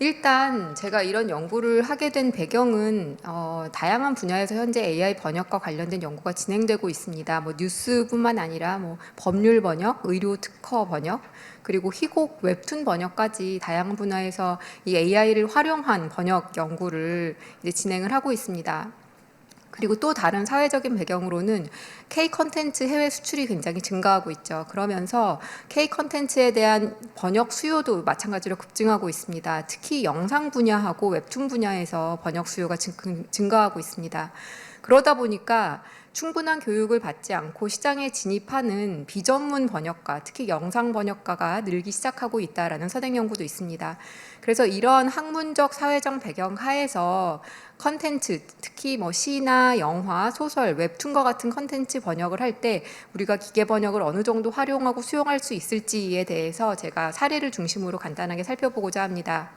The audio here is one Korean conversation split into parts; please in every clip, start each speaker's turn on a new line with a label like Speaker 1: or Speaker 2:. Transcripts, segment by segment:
Speaker 1: 일단 제가 이런 연구를 하게 된 배경은 다양한 분야에서 현재 AI 번역과 관련된 연구가 진행되고 있습니다. 뭐 뉴스뿐만 아니라 뭐 법률 번역, 의료 특허 번역, 그리고 희곡, 웹툰 번역까지 다양한 분야에서 이 AI를 활용한 번역 연구를 이제 진행을 하고 있습니다. 그리고 또 다른 사회적인 배경으로는 K 컨텐츠 해외 수출이 굉장히 증가하고 있죠. 그러면서 K 컨텐츠에 대한 번역 수요도 마찬가지로 급증하고 있습니다. 특히 영상 분야하고 웹툰 분야에서 번역 수요가 증가하고 있습니다. 그러다 보니까 충분한 교육을 받지 않고 시장에 진입하는 비전문 번역가, 특히 영상 번역가가 늘기 시작하고 있다라는 선행 연구도 있습니다. 그래서 이런 학문적 사회적 배경 하에서 컨텐츠, 특히 뭐 시나 영화, 소설, 웹툰과 같은 컨텐츠 번역을 할 때 우리가 기계 번역을 어느 정도 활용하고 수용할 수 있을지에 대해서 제가 사례를 중심으로 간단하게 살펴보고자 합니다.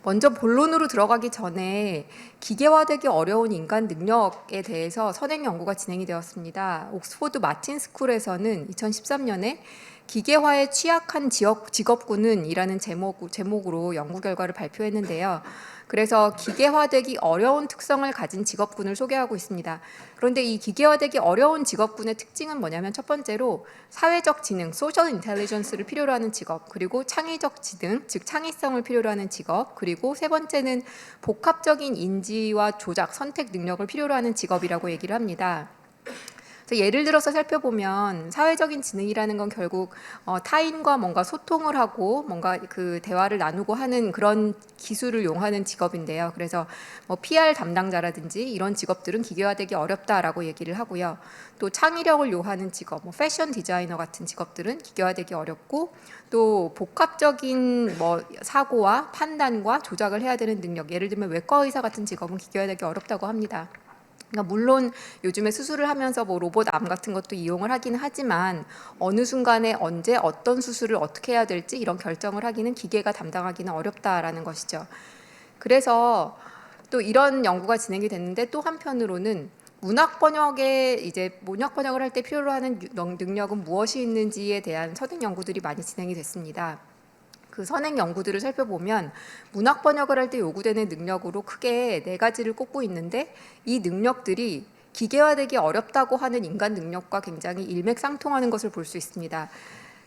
Speaker 1: 먼저 본론으로 들어가기 전에 기계화되기 어려운 인간 능력에 대해서 선행 연구가 진행이 되었습니다. 옥스포드 마틴 스쿨에서는 2013년에 기계화에 취약한 직업군은 이라는 제목으로 연구 결과를 발표했는데요. 그래서 기계화되기 어려운 특성을 가진 직업군을 소개하고 있습니다. 그런데 이 기계화되기 어려운 직업군의 특징은 뭐냐면 첫 번째로 사회적 지능, 소셜 인텔리전스를 필요로 하는 직업, 그리고 창의적 지능, 즉 창의성을 필요로 하는 직업, 그리고 세 번째는 복합적인 인지와 조작, 선택 능력을 필요로 하는 직업이라고 얘기를 합니다. 예를 들어서 살펴보면 사회적인 지능이라는 건 결국 타인과 뭔가 소통을 하고 뭔가 그 대화를 나누고 하는 그런 기술을 용하는 직업인데요. 그래서 뭐 PR 담당자라든지 이런 직업들은 기계화되기 어렵다라고 얘기를 하고요. 또 창의력을 요하는 직업, 뭐 패션 디자이너 같은 직업들은 기계화되기 어렵고, 또 복합적인 뭐 사고와 판단과 조작을 해야 되는 능력, 예를 들면 외과 의사 같은 직업은 기계화되기 어렵다고 합니다. 그러니까 물론 요즘에 수술을 하면서 뭐 로봇 암 같은 것도 이용을 하긴 하지만 어느 순간에 언제 어떤 수술을 어떻게 해야 될지 이런 결정을 하기는 기계가 담당하기는 어렵다라는 것이죠. 그래서 또 이런 연구가 진행이 됐는데, 또 한편으로는 문학 번역을 할 때 필요로 하는 능력은 무엇이 있는지에 대한 선행 연구들이 많이 진행이 됐습니다. 그 선행 연구들을 살펴보면 문학 번역을 할 때 요구되는 능력으로 크게 4가지를 꼽고 있는데, 이 능력들이 기계화되기 어렵다고 하는 인간 능력과 굉장히 일맥상통하는 것을 볼 수 있습니다.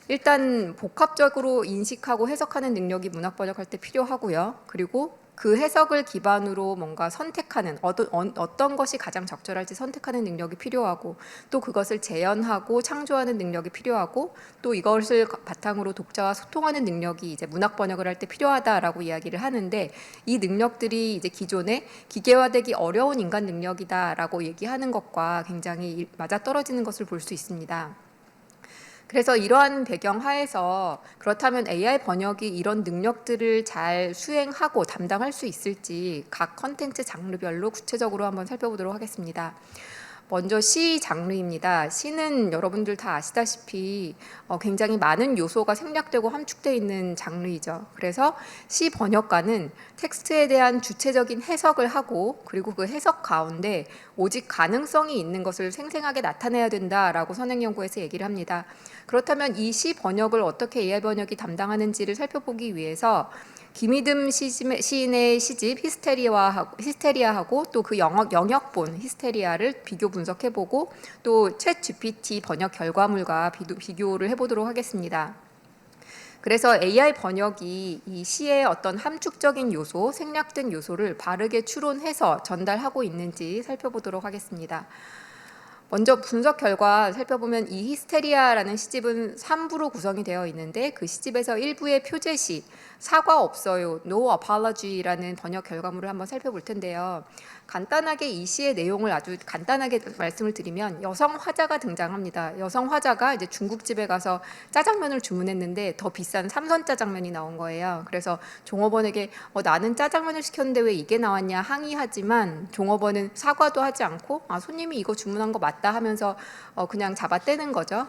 Speaker 1: 일단 복합적으로 인식하고 해석하는 능력이 문학 번역할 때 필요하고요. 그리고 그 해석을 기반으로 뭔가 선택하는 어떤 것이 가장 적절할지 선택하는 능력이 필요하고, 또 그것을 재현하고 창조하는 능력이 필요하고, 또 이것을 바탕으로 독자와 소통하는 능력이 이제 문학 번역을 할 때 필요하다라고 이야기를 하는데, 이 능력들이 이제 기존에 기계화되기 어려운 인간 능력이다라고 얘기하는 것과 굉장히 맞아떨어지는 것을 볼 수 있습니다. 그래서 이러한 배경 하에서 그렇다면 AI 번역이 이런 능력들을 잘 수행하고 담당할 수 있을지 각 컨텐츠 장르별로 구체적으로 한번 살펴보도록 하겠습니다. 먼저 시 장르입니다. 시는 여러분들 다 아시다시피 굉장히 많은 요소가 생략되고 함축되어 있는 장르이죠. 그래서 시 번역가는 텍스트에 대한 주체적인 해석을 하고, 그리고 그 해석 가운데 오직 가능성이 있는 것을 생생하게 나타내야 된다라고 선행연구에서 얘기를 합니다. 그렇다면 이 시 번역을 어떻게 AI 번역이 담당하는지를 살펴보기 위해서 김희듬 시인의 시집 히스테리아하고 또 그 영역본 히스테리아를 비교 분석해보고, 또 챗 GPT 번역 결과물과 비교를 해보도록 하겠습니다. 그래서 AI 번역이 이 시의 어떤 함축적인 요소, 생략된 요소를 바르게 추론해서 전달하고 있는지 살펴보도록 하겠습니다. 먼저 분석 결과 살펴보면 이 히스테리아라는 시집은 3부로 구성이 되어 있는데, 그 시집에서 1부의 표제시 사과 없어요, No apology라는 번역 결과물을 한번 살펴볼 텐데요. 간단하게 이 시의 내용을 아주 간단하게 말씀을 드리면, 여성 화자가 등장합니다. 여성 화자가 이제 중국집에 가서 짜장면을 주문했는데 더 비싼 삼선 짜장면이 나온 거예요. 그래서 종업원에게 나는 짜장면을 시켰는데 왜 이게 나왔냐 항의하지만, 종업원은 사과도 하지 않고 손님이 이거 주문한 거 맞다 하면서 그냥 잡아떼는 거죠.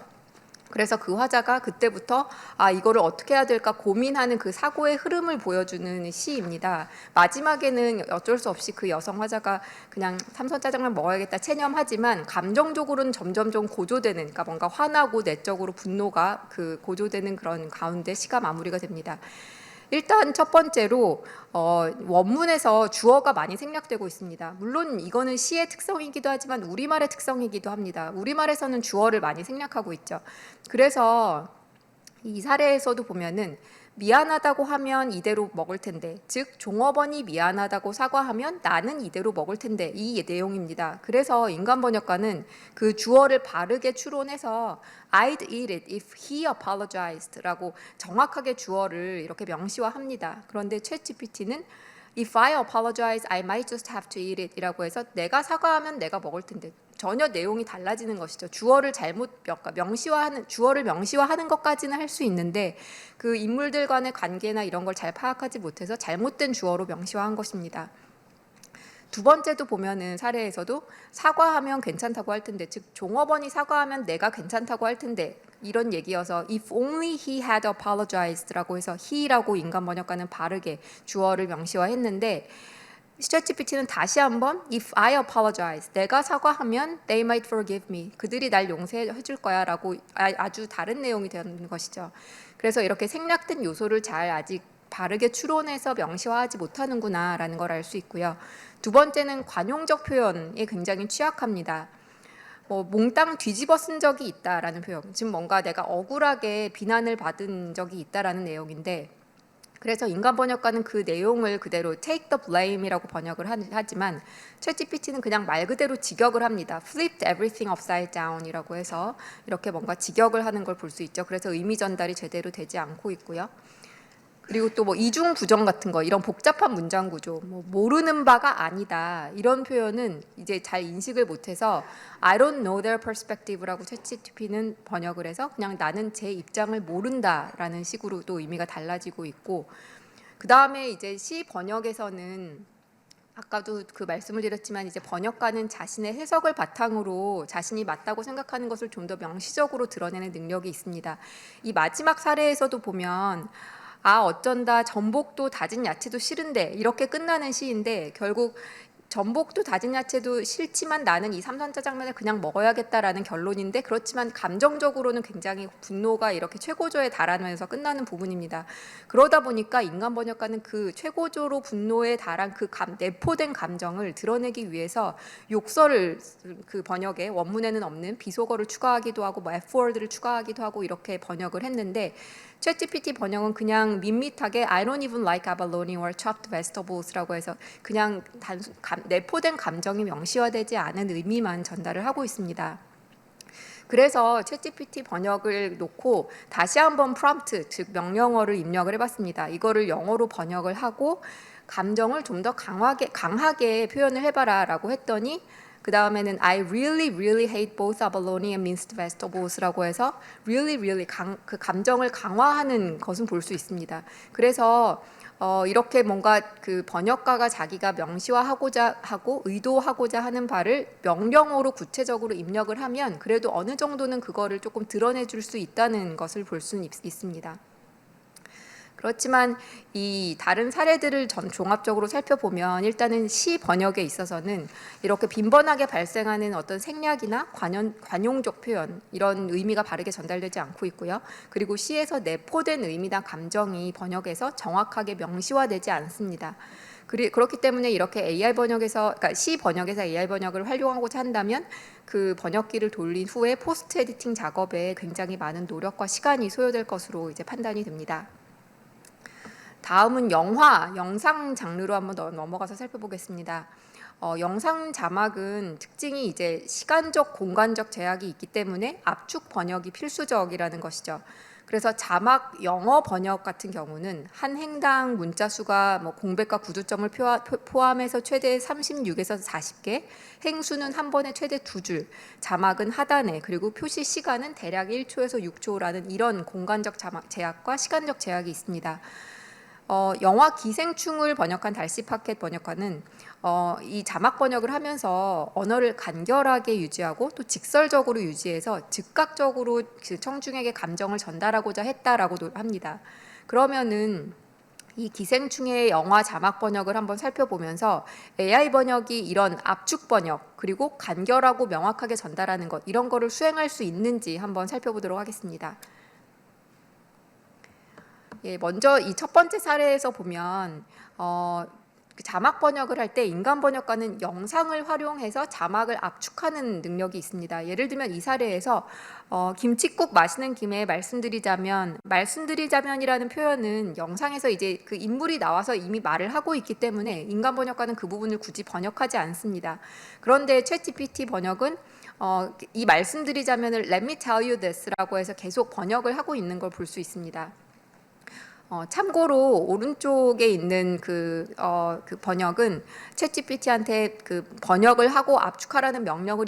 Speaker 1: 그래서 그 화자가 그때부터 이거를 어떻게 해야 될까 고민하는 그 사고의 흐름을 보여주는 시입니다. 마지막에는 어쩔 수 없이 그 여성 화자가 그냥 삼선 짜장면 먹어야겠다 체념하지만, 감정적으로는 점점점 고조되는, 그러니까 뭔가 화나고 내적으로 분노가 그 고조되는 그런 가운데 시가 마무리가 됩니다. 일단 첫 번째로 원문에서 주어가 많이 생략되고 있습니다. 물론 이거는 시의 특성이기도 하지만 우리말의 특성이기도 합니다. 우리말에서는 주어를 많이 생략하고 있죠. 그래서 이 사례에서도 보면은 미안하다고 하면 이대로 먹을 텐데, 즉 종업원이 미안하다고 사과하면 나는 이대로 먹을 텐데, 이 내용입니다. 그래서 인간 번역가는 그 주어를 바르게 추론해서 I'd eat it if he apologized라고 정확하게 주어를 이렇게 명시화합니다. 그런데 챗GPT는 If I apologize, I might just have to eat it 이라고 해서 내가 사과하면 내가 먹을 텐데, 전혀 내용이 달라지는 것이죠. 주어를 주어를 명시화하는 것까지는 할 수 있는데 그 인물들 간의 관계나 이런 걸 잘 파악하지 못해서 잘못된 주어로 명시화한 것입니다. 두 번째도 보면은 사례에서도 사과하면 괜찮다고 할 텐데, 즉 종업원이 사과하면 내가 괜찮다고 할 텐데, 이런 얘기여서 if only he had apologized라고 해서 he라고 인간 번역가는 바르게 주어를 명시화했는데, 챗GPT는 다시 한번 if I apologize, 내가 사과하면 they might forgive me, 그들이 날 용서해 줄 거야 라고 아주 다른 내용이 되는 것이죠. 그래서 이렇게 생략된 요소를 잘 아직 바르게 추론해서 명시화하지 못하는구나 라는 걸 알 수 있고요. 두 번째는 관용적 표현에 굉장히 취약합니다. 몽땅 뒤집어 쓴 적이 있다라는 표현, 지금 뭔가 내가 억울하게 비난을 받은 적이 있다라는 내용인데, 그래서 인간 번역가는 그 내용을 그대로 take the blame이라고 번역을 하지만 챗GPT는 그냥 말 그대로 직역을 합니다. flipped everything upside down이라고 해서 이렇게 뭔가 직역을 하는 걸 볼 수 있죠. 그래서 의미 전달이 제대로 되지 않고 있고요. 그리고 또 이중 부정 같은 거, 이런 복잡한 문장 구조, 모르는 바가 아니다, 이런 표현은 이제 잘 인식을 못해서 I don't know their perspective라고 챗GPT는 번역을 해서 그냥 나는 제 입장을 모른다라는 식으로 또 의미가 달라지고 있고, 그 다음에 이제 시 번역에서는 아까도 그 말씀을 드렸지만 이제 번역가는 자신의 해석을 바탕으로 자신이 맞다고 생각하는 것을 좀 더 명시적으로 드러내는 능력이 있습니다. 이 마지막 사례에서도 보면 어쩐다 전복도 다진 야채도 싫은데 이렇게 끝나는 시인데, 결국 전복도 다진 야채도 싫지만 나는 이 삼선짜장면을 그냥 먹어야겠다라는 결론인데, 그렇지만 감정적으로는 굉장히 분노가 이렇게 최고조에 달하면서 끝나는 부분입니다. 그러다 보니까 인간 번역가는 그 최고조로 분노에 달한 그 내포된 감정을 드러내기 위해서 욕설을 그 번역에 원문에는 없는 비속어를 추가하기도 하고 F워드를 추가하기도 하고 이렇게 번역을 했는데, 챗GPT 번역은 그냥 밋밋하게 I don't even like abalone or chopped vegetables라고 해서 그냥 내포된 감정이 명시화되지 않은 의미만 전달을 하고 있습니다. 그래서 챗GPT 번역을 놓고 다시 한번 프롬프트, 즉 명령어를 입력을 해봤습니다. 이거를 영어로 번역을 하고 감정을 좀 더 강하게 표현을 해봐라 라고 했더니, 그 다음에는 I really hate both abalone and minced vegetables라고 해서 really 그 감정을 강화하는 것은 볼 수 있습니다. 그래서 이렇게 뭔가 그 번역가가 자기가 명시화하고자 하고 의도하고자 하는 바를 명령어로 구체적으로 입력을 하면 그래도 어느 정도는 그거를 조금 드러내줄 수 있다는 것을 볼 수 있습니다. 그렇지만 이 다른 사례들을 종합적으로 살펴보면 일단은 시 번역에 있어서는 이렇게 빈번하게 발생하는 어떤 생략이나 관용적 표현, 이런 의미가 바르게 전달되지 않고 있고요. 그리고 시에서 내포된 의미나 감정이 번역에서 정확하게 명시화되지 않습니다. 그렇기 때문에 이렇게 AI 번역에서, 그러니까 시 번역에서 AI 번역을 활용하고자 한다면 그 번역기를 돌린 후에 포스트 에디팅 작업에 굉장히 많은 노력과 시간이 소요될 것으로 이제 판단이 됩니다. 다음은 영상 장르로 한번 넘어가서 살펴보겠습니다. 영상 자막은 특징이 이제 시간적, 공간적 제약이 있기 때문에 압축 번역이 필수적이라는 것이죠. 그래서 자막 영어 번역 같은 경우는 한 행당 문자 수가 공백과 구두점을 포함해서 최대 36에서 40개, 행수는 한 번에 최대 2줄, 자막은 하단에, 그리고 표시 시간은 대략 1초에서 6초라는 이런 공간적 자막 제약과 시간적 제약이 있습니다. 영화 기생충을 번역한 달씨 파켓 번역가는 이 자막 번역을 하면서 언어를 간결하게 유지하고 또 직설적으로 유지해서 즉각적으로 그 청중에게 감정을 전달하고자 했다라고 합니다. 그러면은 이 기생충의 영화 자막 번역을 한번 살펴보면서 AI 번역이 이런 압축 번역, 그리고 간결하고 명확하게 전달하는 것, 이런 거를 수행할 수 있는지 한번 살펴보도록 하겠습니다. 예, 먼저 이 첫 번째 사례에서 보면 그 자막 번역을 할 때 인간 번역가는 영상을 활용해서 자막을 압축하는 능력이 있습니다. 예를 들면 이 사례에서 김칫국 마시는 김에 말씀드리자면이라는 표현은 영상에서 이제 그 인물이 나와서 이미 말을 하고 있기 때문에 인간 번역가는 그 부분을 굳이 번역하지 않습니다. 그런데 챗GPT 번역은 이 말씀드리자면을 Let me tell you this라고 해서 계속 번역을 하고 있는 걸 볼 수 있습니다. 참고로 오른쪽에 있는 그 번역은 챗GPT한테 그 번역을 하고 압축하라는 명령을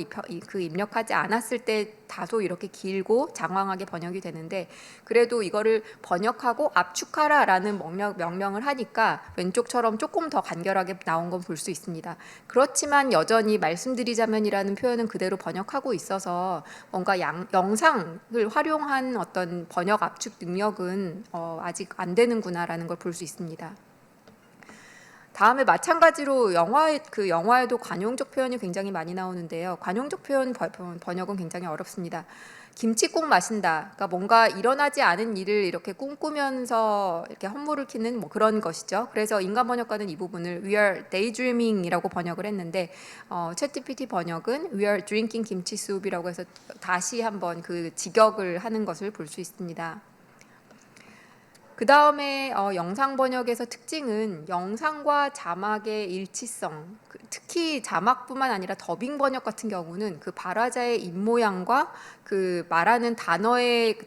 Speaker 1: 입력하지 않았을 때 다소 이렇게 길고 장황하게 번역이 되는데, 그래도 이거를 번역하고 압축하라라는 명령을 하니까 왼쪽처럼 조금 더 간결하게 나온 건 볼 수 있습니다. 그렇지만 여전히 말씀드리자면이라는 표현은 그대로 번역하고 있어서 뭔가 영상을 활용한 어떤 번역 압축 능력은 아직 안 되는구나라는 걸 볼 수 있습니다. 다음에 마찬가지로 영화에도 관용적 표현이 굉장히 많이 나오는데요. 관용적 표현 번역은 굉장히 어렵습니다. 김칫국 마신다. 그러니까 뭔가 일어나지 않은 일을 이렇게 꿈꾸면서 이렇게 헛물을 키는 뭐 그런 것이죠. 그래서 인간 번역가는 이 부분을 We are daydreaming이라고 번역을 했는데 챗GPT 번역은 We are drinking 김치 soup이라고 해서 다시 한번 그 직역을 하는 것을 볼 수 있습니다. 그 다음에 영상 번역에서 특징은 영상과 자막의 일치성, 특히 자막뿐만 아니라 더빙 번역 같은 경우는 그 발화자의 입모양과 그 말하는 단어의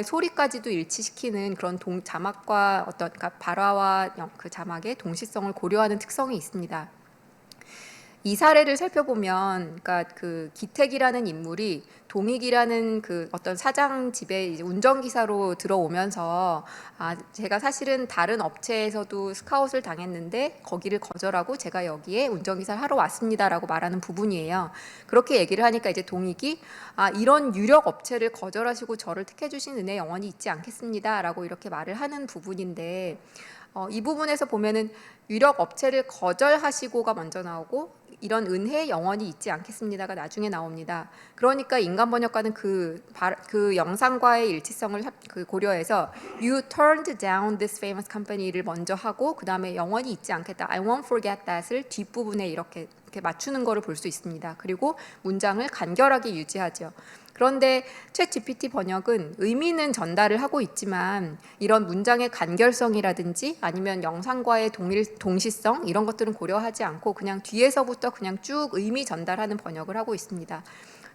Speaker 1: 소리까지도 일치시키는 그런 자막과 그러니까 발화와 그 자막의 동시성을 고려하는 특성이 있습니다. 이 사례를 살펴보면, 그러니까 그 기택이라는 인물이 동익이라는 그 어떤 사장 집에 이제 운전기사로 들어오면서 제가 사실은 다른 업체에서도 스카웃을 당했는데 거기를 거절하고 제가 여기에 운전기사를 하러 왔습니다라고 말하는 부분이에요. 그렇게 얘기를 하니까 이제 동익이 이런 유력 업체를 거절하시고 저를 택해 주신 은혜 영원히 잊지 않겠습니다라고 이렇게 말을 하는 부분인데, 이 부분에서 보면은 유력 업체를 거절하시고가 먼저 나오고 이런 은혜 영원히 잊지 않겠습니다가 나중에 나옵니다. 그러니까 인간 번역가는 그 영상과의 일치성을 고려해서 You turned down this famous company를 먼저 하고 그 다음에 영원히 잊지 않겠다 I won't forget that을 뒷부분에 이렇게 맞추는 거를 볼 수 있습니다. 그리고 문장을 간결하게 유지하죠. 그런데 챗GPT 번역은 의미는 전달을 하고 있지만 이런 문장의 간결성이라든지 아니면 영상과의 동시성 이런 것들은 고려하지 않고 그냥 뒤에서부터 그냥 쭉 의미 전달하는 번역을 하고 있습니다.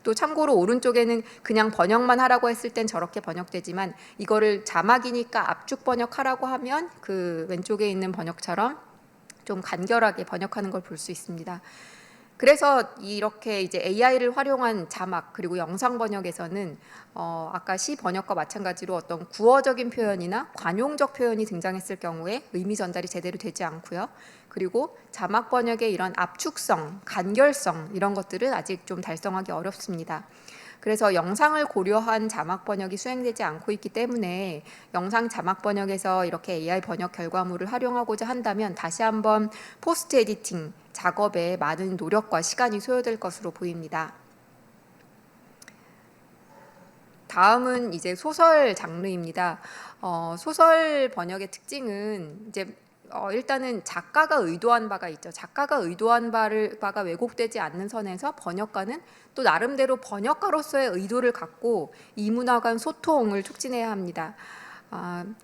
Speaker 1: 또 참고로 오른쪽에는 그냥 번역만 하라고 했을 땐 저렇게 번역되지만 이거를 자막이니까 압축 번역하라고 하면 그 왼쪽에 있는 번역처럼 좀 간결하게 번역하는 걸 볼 수 있습니다. 그래서 이렇게 이제 AI를 활용한 자막 그리고 영상 번역에서는 아까 시 번역과 마찬가지로 어떤 구어적인 표현이나 관용적 표현이 등장했을 경우에 의미 전달이 제대로 되지 않고요. 그리고 자막 번역의 이런 압축성, 간결성 이런 것들은 아직 좀 달성하기 어렵습니다. 그래서 영상을 고려한 자막 번역이 수행되지 않고 있기 때문에 영상 자막 번역에서 이렇게 AI 번역 결과물을 활용하고자 한다면 다시 한번 포스트 에디팅 작업에 많은 노력과 시간이 소요될 것으로 보입니다. 다음은 이제 소설 장르입니다. 소설 번역의 특징은 이제 일단은 작가가 의도한 바가 있죠. 작가가 의도한 바가 왜곡되지 않는 선에서 번역가는 또 나름대로 번역가로서의 의도를 갖고 이문화 간 소통을 촉진해야 합니다.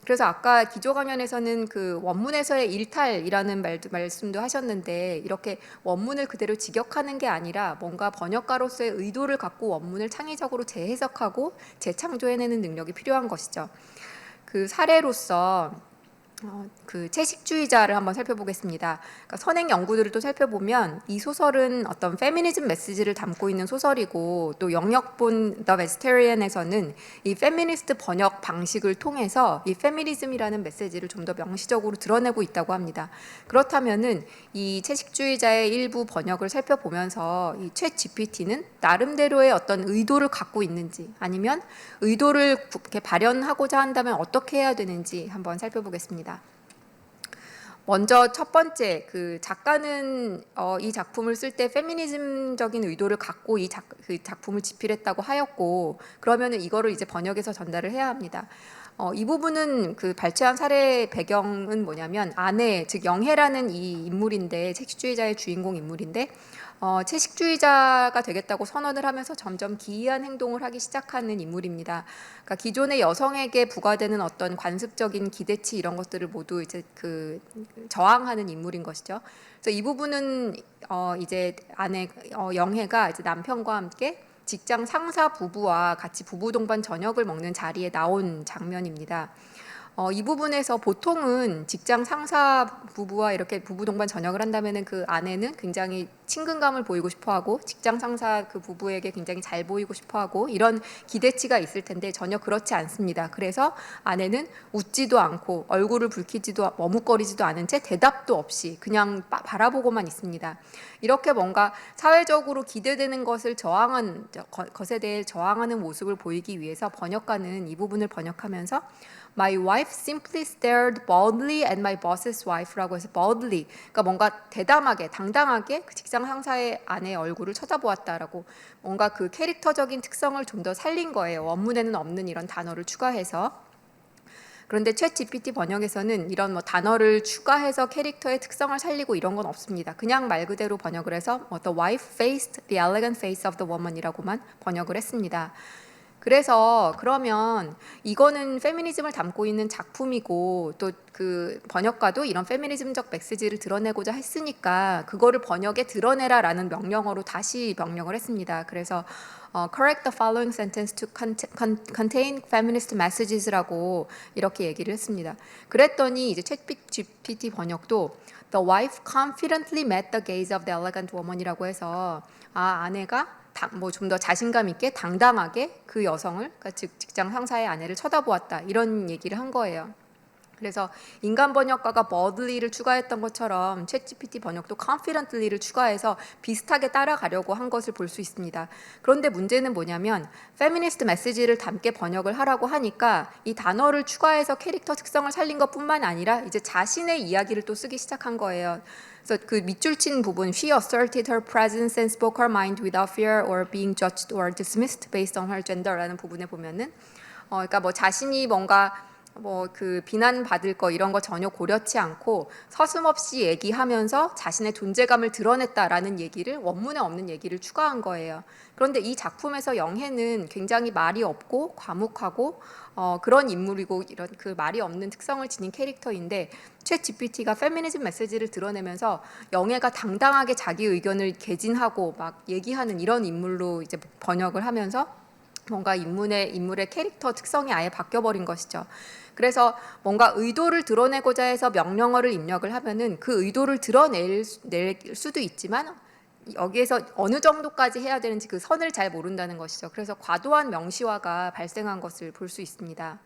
Speaker 1: 그래서 아까 기조 강연에서는 그 원문에서의 일탈이라는 말씀도 하셨는데 이렇게 원문을 그대로 직역하는 게 아니라 뭔가 번역가로서의 의도를 갖고 원문을 창의적으로 재해석하고 재창조해내는 능력이 필요한 것이죠. 그 사례로서 그 채식주의자를 한번 살펴보겠습니다. 그러니까 선행 연구들을 또 살펴보면 이 소설은 어떤 페미니즘 메시지를 담고 있는 소설이고 또 영역본 The Vegetarian에서는 이 페미니스트 번역 방식을 통해서 이 페미니즘이라는 메시지를 좀 더 명시적으로 드러내고 있다고 합니다. 그렇다면은 이 채식주의자의 일부 번역을 살펴보면서 이 챗 GPT는 나름대로의 어떤 의도를 갖고 있는지 아니면 의도를 이렇게 발현하고자 한다면 어떻게 해야 되는지 한번 살펴보겠습니다. 먼저 첫 번째, 그 작가는 이 작품을 쓸 때 페미니즘적인 의도를 갖고 그 작품을 집필했다고 하였고, 그러면은 이거를 이제 번역해서 전달을 해야 합니다. 이 부분은 그 발췌한 사례 배경은 뭐냐면 아내, 즉 영혜라는 이 인물인데 채식주의자의 주인공 인물인데 채식주의자가 되겠다고 선언을 하면서 점점 기이한 행동을 하기 시작하는 인물입니다. 그러니까 기존의 여성에게 부과되는 어떤 관습적인 기대치 이런 것들을 모두 이제 그 저항하는 인물인 것이죠. 그래서 이 부분은 이제 아내 영혜가 이제 남편과 함께 직장 상사 부부와 같이 부부 동반 저녁을 먹는 자리에 나온 장면입니다. 이 부분에서 보통은 직장 상사 부부와 이렇게 부부 동반 저녁을 한다면은 그 아내는 굉장히 친근감을 보이고 싶어하고 직장 상사 그 부부에게 굉장히 잘 보이고 싶어하고 이런 기대치가 있을 텐데 전혀 그렇지 않습니다. 그래서 아내는 웃지도 않고 얼굴을 붉히지도 머뭇거리지도 않은 채 대답도 없이 그냥 바라보고만 있습니다. 이렇게 뭔가 사회적으로 기대되는 것을 것에 대해 저항하는 모습을 보이기 위해서 번역가는 이 부분을 번역하면서 My wife simply stared boldly at my boss's wife라고 해서 boldly, 그러니까 뭔가 대담하게, 당당하게 그 직장 상사의 아내의 얼굴을 쳐다보았다라고 뭔가 그 캐릭터적인 특성을 좀 더 살린 거예요. 원문에는 없는 이런 단어를 추가해서. 그런데 챗 GPT 번역에서는 이런 뭐 단어를 추가해서 캐릭터의 특성을 살리고 이런 건 없습니다. 그냥 말 그대로 번역을 해서 The wife faced the elegant face of the woman이라고만 번역을 했습니다. 그래서 그러면 이거는 페미니즘을 담고 있는 작품이고 또 그 번역가도 이런 페미니즘적 메시지를 드러내고자 했으니까 그거를 번역에 드러내라라는 명령어로 다시 명령을 했습니다. 그래서 correct the following sentence to contain feminist messages라고 이렇게 얘기를 했습니다. 그랬더니 이제 챗 GPT 번역도 The wife confidently met the gaze of the elegant woman이라고 해서 아내가 뭐 좀 더 자신감 있게 당당하게 그 여성을, 그러니까 즉 직장 상사의 아내를 쳐다보았다 이런 얘기를 한 거예요. 그래서 인간 번역가가 boldly를 추가했던 것처럼 챗GPT 번역도 confidently를 추가해서 비슷하게 따라가려고 한 것을 볼 수 있습니다. 그런데 문제는 뭐냐면 페미니스트 메시지를 담게 번역을 하라고 하니까 이 단어를 추가해서 캐릭터 특성을 살린 것뿐만 아니라 이제 자신의 이야기를 또 쓰기 시작한 거예요. 그래서 그 밑줄 친 부분 She asserted her presence and spoke her mind without fear or being judged or dismissed based on her gender라는 부분에 보면은 그러니까 뭐 자신이 뭔가 뭐 그 비난받을 거 이런 거 전혀 고려치 않고 서슴없이 얘기하면서 자신의 존재감을 드러냈다라는 얘기를 원문에 없는 얘기를 추가한 거예요. 그런데 이 작품에서 영혜는 굉장히 말이 없고 과묵하고 그런 인물이고 이런 그 말이 없는 특성을 지닌 캐릭터인데 챗 GPT가 페미니즘 메시지를 드러내면서 영혜가 당당하게 자기 의견을 개진하고 막 얘기하는 이런 인물로 이제 번역을 하면서 뭔가 인물의 캐릭터 특성이 아예 바뀌어버린 것이죠. 그래서 뭔가 의도를 드러내고자 해서 명령어를 입력을 하면은 그 의도를 드러낼 수도 있지만 여기에서 어느 정도까지 해야 되는지 그 선을 잘 모른다는 것이죠. 그래서 과도한 명시화가 발생한 것을 볼 수 있습니다.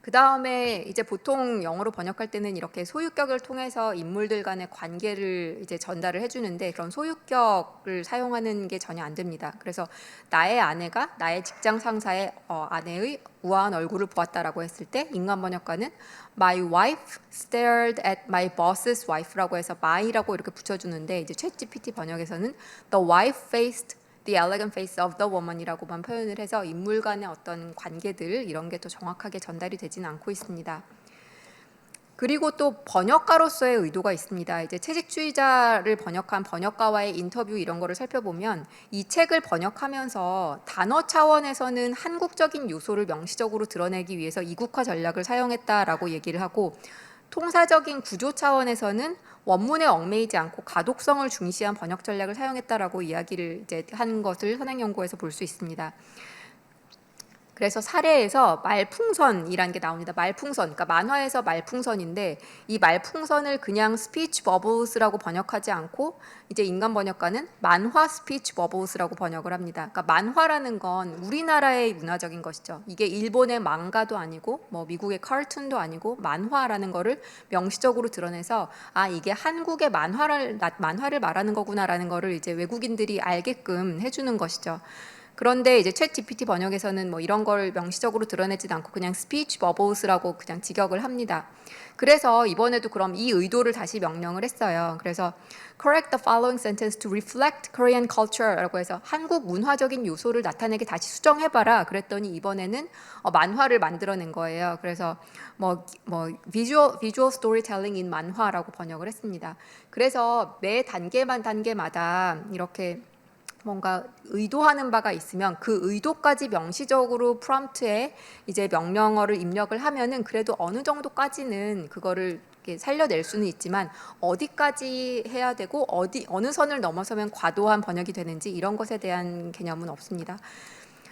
Speaker 1: 그 다음에 이제 보통 영어로 번역할 때는 이렇게 소유격을 통해서 인물들 간의 관계를 이제 전달을 해주는데 그런 소유격을 사용하는 게 전혀 안 됩니다. 그래서 나의 아내가 나의 직장 상사의 아내의 우아한 얼굴을 보았다라고 했을 때 인간 번역가는 My wife stared at my boss's wife라고 해서 my라고 이렇게 붙여주는데 이제 챗GPT 번역에서는 The wife faced The elegant face of the woman이라고만 표현을 해서 인물 간의 어떤 관계들 이런 게 또 정확하게 전달이 되지는 않고 있습니다. 그리고 또 번역가로서의 의도가 있습니다. 이제 채식주의자를 번역한 번역가와의 인터뷰 이런 거를 살펴보면 이 책을 번역하면서 단어 차원에서는 한국적인 요소를 명시적으로 드러내기 위해서 이국화 전략을 사용했다라고 얘기를 하고 통사적인 구조 차원에서는 원문에 얽매이지 않고 가독성을 중시한 번역 전략을 사용했다라고 이야기를 이제 한 것을 현행 연구에서 볼 수 있습니다. 그래서 사례에서 말풍선이라는 게 나옵니다. 말풍선, 그러니까 만화에서 말풍선인데 이 말풍선을 그냥 스피치 버블스라고 번역하지 않고 이제 인간 번역가는 만화 스피치 버블스라고 번역을 합니다. 그러니까 만화라는 건 우리나라의 문화적인 것이죠. 이게 일본의 망가도 아니고 뭐 미국의 카툰도 아니고 만화라는 거를 명시적으로 드러내서 이게 한국의 만화를 말하는 거구나라는 거를 이제 외국인들이 알게끔 해주는 것이죠. 그런데 이제 챗 GPT 번역에서는 뭐 이런 걸 명시적으로 드러내지도 않고 그냥 speech bubbles라고 그냥 직역을 합니다. 그래서 이번에도 그럼 이 의도를 다시 명령을 했어요. 그래서 correct the following sentence to reflect Korean culture라고 해서 한국 문화적인 요소를 나타내게 다시 수정해봐라. 그랬더니 이번에는 만화를 만들어낸 거예요. 그래서 뭐 visual storytelling in 만화라고 번역을 했습니다. 그래서 매 단계마다 이렇게 뭔가 의도하는 바가 있으면 그 의도까지 명시적으로 프롬프트에 이제 명령어를 입력을 하면은 그래도 어느 정도까지는 그거를 이렇게 살려낼 수는 있지만 어디까지 해야 되고 어느 선을 넘어서면 과도한 번역이 되는지 이런 것에 대한 개념은 없습니다.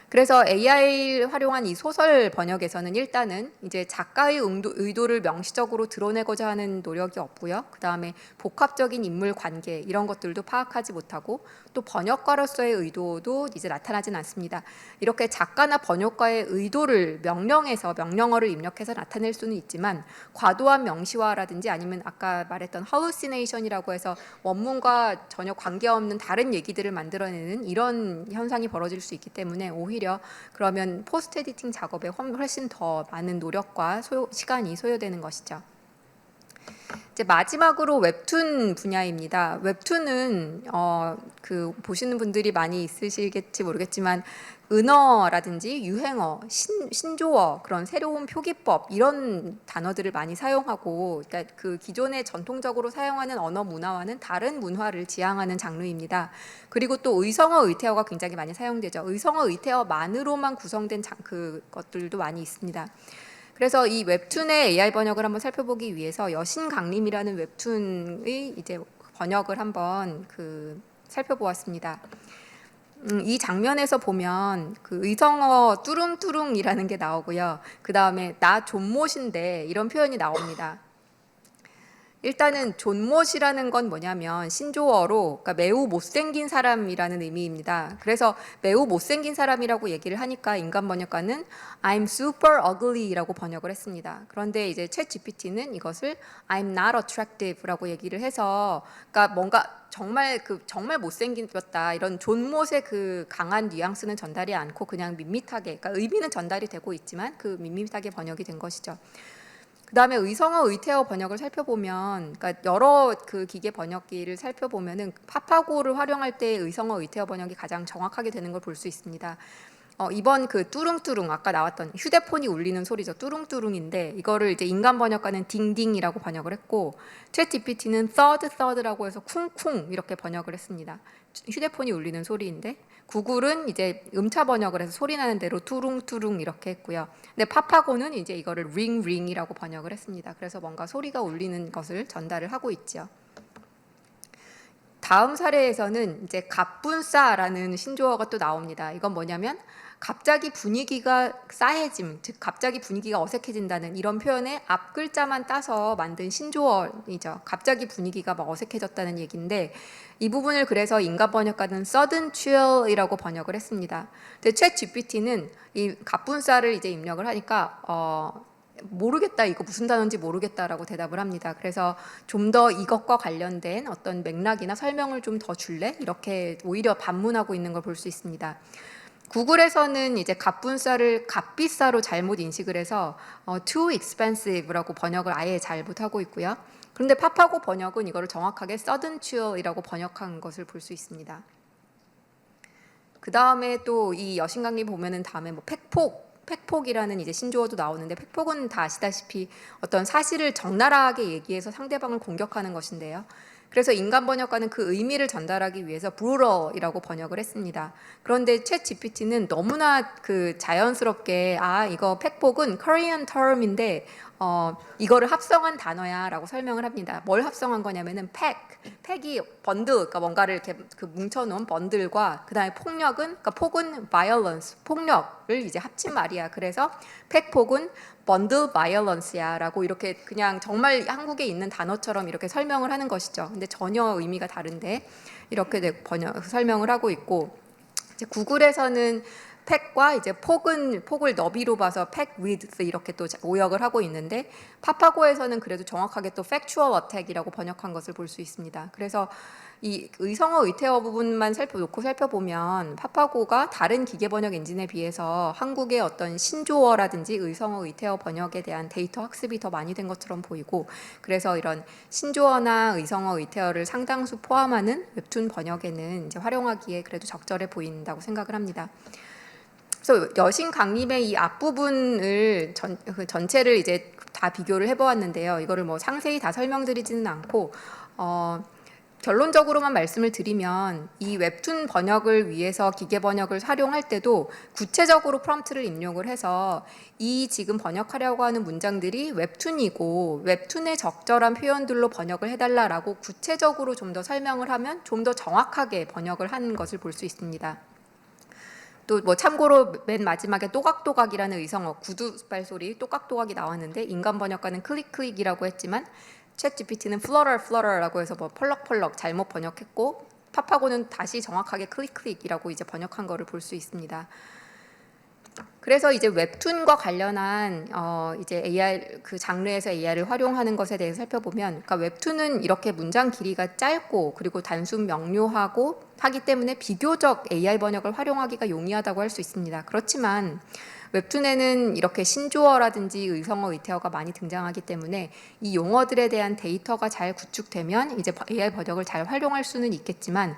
Speaker 1: 그래서 AI를 활용한 이 소설 번역에서는 일단은 이제 작가의 의도를 명시적으로 드러내고자 하는 노력이 없고요. 그 다음에 복합적인 인물 관계 이런 것들도 파악하지 못하고 또 번역가로서의 의도도 이제 나타나진 않습니다. 이렇게 작가나 번역가의 의도를 명령해서 명령어를 입력해서 나타낼 수는 있지만 과도한 명시화라든지 아니면 아까 말했던 hallucination이라고 해서 원문과 전혀 관계없는 다른 얘기들을 만들어내는 이런 현상이 벌어질 수 있기 때문에 오히려 그러면 포스트 에디팅 작업에 훨씬 더 많은 노력과 시간이 소요되는 것이죠. 이제 마지막으로 웹툰 분야입니다. 웹툰은 그 보시는 분들이 많이 있으시겠지 모르겠지만 은어라든지 유행어, 신조어, 그런 새로운 표기법 이런 단어들을 많이 사용하고, 그러니까 그 기존에 전통적으로 사용하는 언어 문화와는 다른 문화를 지향하는 장르입니다. 그리고 또 의성어, 의태어가 굉장히 많이 사용되죠. 의성어, 의태어만으로만 구성된 그것들도 많이 있습니다. 그래서 이 웹툰의 AI 번역을 한번 살펴보기 위해서 여신강림이라는 웹툰의 이제 번역을 한번 살펴보았습니다. 이 장면에서 보면 그 의성어 뚜룽뚜룽이라는 게 나오고요. 그 다음에 나 존못인데 이런 표현이 나옵니다. 일단은 존못이라는 건 뭐냐면 신조어로 그러니까 매우 못생긴 사람이라는 의미입니다. 그래서 매우 못생긴 사람이라고 얘기를 하니까 인간 번역가는 I'm super ugly라고 번역을 했습니다. 그런데 이제 챗 GPT는 이것을 I'm not attractive라고 얘기를 해서 그러니까 뭔가 정말 못생겼다 이런 존못의 그 강한 뉘앙스는 전달이 않고 그냥 밋밋하게, 그러니까 의미는 전달이 되고 있지만 그 밋밋하게 번역이 된 것이죠. 그 다음에 의성어, 의태어 번역을 살펴보면, 그러니까 여러 그 기계 번역기를 살펴보면은 파파고를 활용할 때 의성어, 의태어 번역이 가장 정확하게 되는 걸 볼 수 있습니다. 이번 그 뚜룽뚜룽 아까 나왔던 휴대폰이 울리는 소리죠. 뚜룽뚜룽인데 이거를 이제 인간 번역가는 딩딩이라고 번역을 했고 챗 GPT는 thud라고 해서 쿵쿵 이렇게 번역을 했습니다. 휴대폰이 울리는 소리인데 구글은 이제 음차 번역을 해서 소리 나는 대로 투룽투룽 이렇게 했고요. 근데 파파고는 이제 이거를 링링이라고 번역을 했습니다. 그래서 뭔가 소리가 울리는 것을 전달을 하고 있죠. 다음 사례에서는 이제 갑분싸라는 신조어가 또 나옵니다. 이건 뭐냐면 갑자기 분위기가 싸해짐, 즉 갑자기 분위기가 어색해진다는 이런 표현의 앞 글자만 따서 만든 신조어이죠. 갑자기 분위기가 막 어색해졌다는 얘기인데 이 부분을 그래서 인간 번역가는 sudden chill이라고 번역을 했습니다. 근데 챗 GPT는 이 갑분싸를 이제 입력을 하니까 모르겠다, 이거 무슨 단어인지 모르겠다라고 대답을 합니다. 그래서 좀 더 이것과 관련된 어떤 맥락이나 설명을 좀 더 줄래? 이렇게 오히려 반문하고 있는 걸 볼 수 있습니다. 구글에서는 이제 갑분싸를 값비싸로 잘못 인식을 해서 too expensive라고 번역을 아예 잘못하고 있고요. 그런데 파파고 번역은 이거를 정확하게 sudden chill이라고 번역한 것을 볼 수 있습니다. 그 다음에 또 이 여신강림 보면은 다음에 뭐 팩폭이라는 이제 신조어도 나오는데 팩폭은 다 아시다시피 어떤 사실을 적나라하게 얘기해서 상대방을 공격하는 것인데요. 그래서 인간 번역가는 그 의미를 전달하기 위해서 brutal이라고 번역을 했습니다. 그런데 챗 GPT는 너무나 그 자연스럽게 이거 팩폭은 Korean term인데 이거를 합성한 단어야라고 설명을 합니다. 뭘 합성한 거냐면은 팩이 번들, 그러니까 뭔가를 이렇게 뭉쳐놓은 번들과 그다음에 폭력은, 그러니까 폭은 violence, 폭력을 이제 합친 말이야. 그래서 팩폭은 번들 violence야라고 이렇게 그냥 정말 한국에 있는 단어처럼 이렇게 설명을 하는 것이죠. 근데 전혀 의미가 다른데 이렇게 설명을 하고 있고 이제 구글에서는 팩과 이제 폭을 너비로 봐서 팩 width 이렇게 또 오역을 하고 있는데 파파고에서는 그래도 정확하게 또 factual attack이라고 번역한 것을 볼 수 있습니다. 그래서 이 의성어 의태어 부분만 살펴보면 파파고가 다른 기계 번역 엔진에 비해서 한국의 어떤 신조어라든지 의성어 의태어 번역에 대한 데이터 학습이 더 많이 된 것처럼 보이고, 그래서 이런 신조어나 의성어 의태어를 상당수 포함하는 웹툰 번역에는 이제 활용하기에 그래도 적절해 보인다고 생각을 합니다. 그래서 여신 강림의 이 앞부분을 전체를 이제 다 비교를 해보았는데요. 이거를 뭐 상세히 다 설명드리지는 않고 결론적으로만 말씀을 드리면 이 웹툰 번역을 위해서 기계 번역을 활용할 때도 구체적으로 프롬프트를 입력을 해서 이 지금 번역하려고 하는 문장들이 웹툰이고 웹툰에 적절한 표현들로 번역을 해달라라고 구체적으로 좀 더 설명을 하면 좀 더 정확하게 번역을 하는 것을 볼 수 있습니다. 또 뭐 참고로 맨 마지막에 또각또각이라는 의성어 구두발소리 또각또각이 나왔는데 인간 번역가는 클릭클릭이라고 했지만 챗 GPT는 플러러라고 해서 뭐 펄럭펄럭 잘못 번역했고 파파고는 다시 정확하게 클릭클릭이라고 이제 번역한 거를 볼 수 있습니다. 그래서 이제 웹툰과 관련한 이제 AI 그 장르에서 AI를 활용하는 것에 대해서 살펴보면, 그러니까 웹툰은 이렇게 문장 길이가 짧고 그리고 단순 명료하고 하기 때문에 비교적 AI 번역을 활용하기가 용이하다고 할 수 있습니다. 그렇지만 웹툰에는 이렇게 신조어라든지 의성어 의태어가 많이 등장하기 때문에 이 용어들에 대한 데이터가 잘 구축되면 이제 AI 번역을 잘 활용할 수는 있겠지만,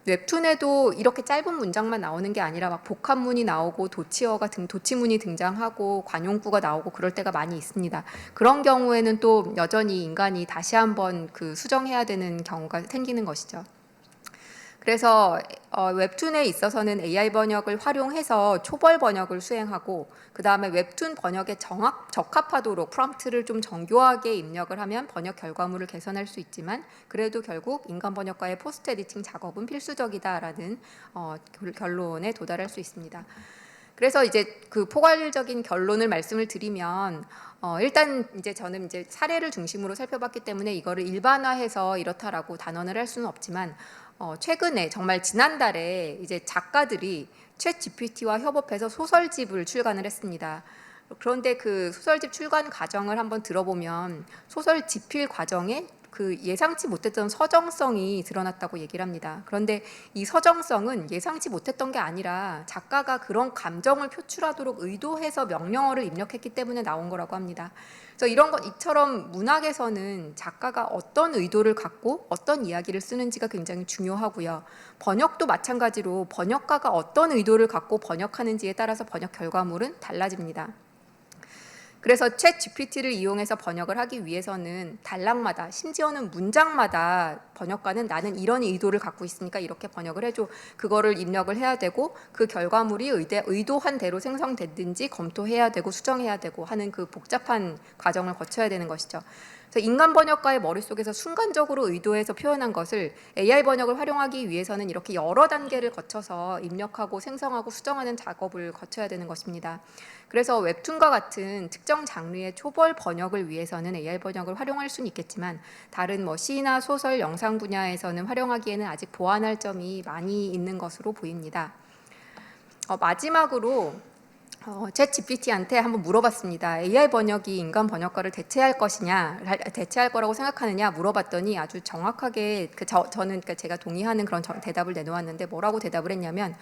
Speaker 1: 웹툰에도 이렇게 짧은 문장만 나오는 게 아니라 막 복합문이 나오고 도치문이 등장하고 관용구가 나오고 그럴 때가 많이 있습니다. 그런 경우에는 또 여전히 인간이 다시 한번 그 수정해야 되는 경우가 생기는 것이죠. 그래서 웹툰에 있어서는 AI 번역을 활용해서 초벌 번역을 수행하고, 그 다음에 웹툰 번역에 적합하도록 프롬프트를 좀 정교하게 입력을 하면 번역 결과물을 개선할 수 있지만, 그래도 결국 인간 번역가의 포스트 에디팅 작업은 필수적이다라는 결론에 도달할 수 있습니다. 그래서 이제 그 포괄적인 결론을 말씀을 드리면, 일단 이제 저는 이제 사례를 중심으로 살펴봤기 때문에 이거를 일반화해서 이렇다라고 단언을 할 수는 없지만, 최근에 정말 지난달에 이제 작가들이 챗 GPT와 협업해서 소설집을 출간을 했습니다. 그런데 그 소설집 출간 과정을 한번 들어보면 소설 집필 과정에 그 예상치 못했던 서정성이 드러났다고 얘기를 합니다. 그런데 이 서정성은 예상치 못했던 게 아니라 작가가 그런 감정을 표출하도록 의도해서 명령어를 입력했기 때문에 나온 거라고 합니다. 그래서 이처럼 문학에서는 작가가 어떤 의도를 갖고 어떤 이야기를 쓰는지가 굉장히 중요하고요. 번역도 마찬가지로 번역가가 어떤 의도를 갖고 번역하는지에 따라서 번역 결과물은 달라집니다. 그래서 챗 GPT를 이용해서 번역을 하기 위해서는 단락마다, 심지어는 문장마다 번역가는 나는 이런 의도를 갖고 있으니까 이렇게 번역을 해줘, 그거를 입력을 해야 되고 그 결과물이 의도한 대로 생성됐는지 검토해야 되고 수정해야 되고 하는 그 복잡한 과정을 거쳐야 되는 것이죠. 그래서 인간 번역가의 머릿속에서 순간적으로 의도해서 표현한 것을 AI 번역을 활용하기 위해서는 이렇게 여러 단계를 거쳐서 입력하고 생성하고 수정하는 작업을 거쳐야 되는 것입니다. 그래서 웹툰과 같은 특정 장르의 초벌 번역을 위해서는 AI 번역을 활용할 수는 있겠지만, 다른 뭐 시나 소설, 영상 분야에서는 활용하기에는 아직 보완할 점이 많이 있는 것으로 보입니다. 마지막으로 챗 GPT한테 한번 물어봤습니다. AI 번역이 인간 번역가를 대체할 거라고 생각하느냐 물어봤더니 아주 정확하게 저는 제가 동의하는 그런 대답을 내놓았는데, 뭐라고 대답을 했냐면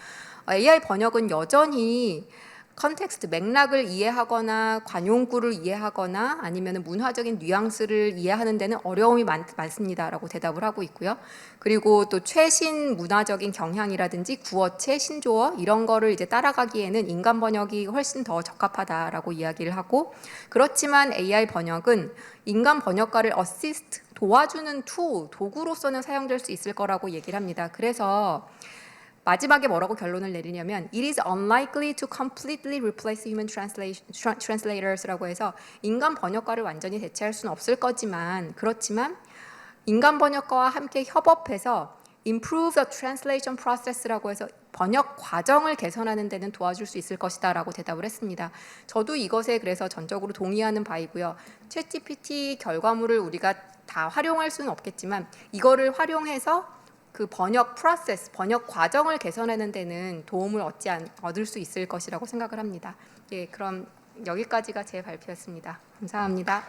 Speaker 1: AI 번역은 여전히 컨텍스트, 맥락을 이해하거나 관용구를 이해하거나 아니면 문화적인 뉘앙스를 이해하는 데는 어려움이 많습니다라고 대답을 하고 있고요. 그리고 또 최신 문화적인 경향이라든지 구어체, 신조어 이런 거를 이제 따라가기에는 인간 번역이 훨씬 더 적합하다라고 이야기를 하고, 그렇지만 AI 번역은 인간 번역가를 어시스트, 도와주는 도구로서는 사용될 수 있을 거라고 얘기를 합니다. 그래서 마지막에 뭐라고 결론을 내리냐면 It is unlikely to completely replace human translators 라고 해서 인간 번역가를 완전히 대체할 수는 없을 거지만, 그렇지만 인간 번역가와 함께 협업해서 improve the translation process라고 해서 번역 과정을 개선하는 데는 도와줄 수 있을 것이다 라고 대답을 했습니다. 저도 이것에 그래서 전적으로 동의하는 바이고요. 챗 GPT 결과물을 우리가 다 활용할 수는 없겠지만 이거를 활용해서 그 번역 프로세스, 번역 과정을 개선하는 데는 도움을 얻을 수 있을 것이라고 생각을 합니다. 예, 그럼 여기까지가 제 발표였습니다. 감사합니다.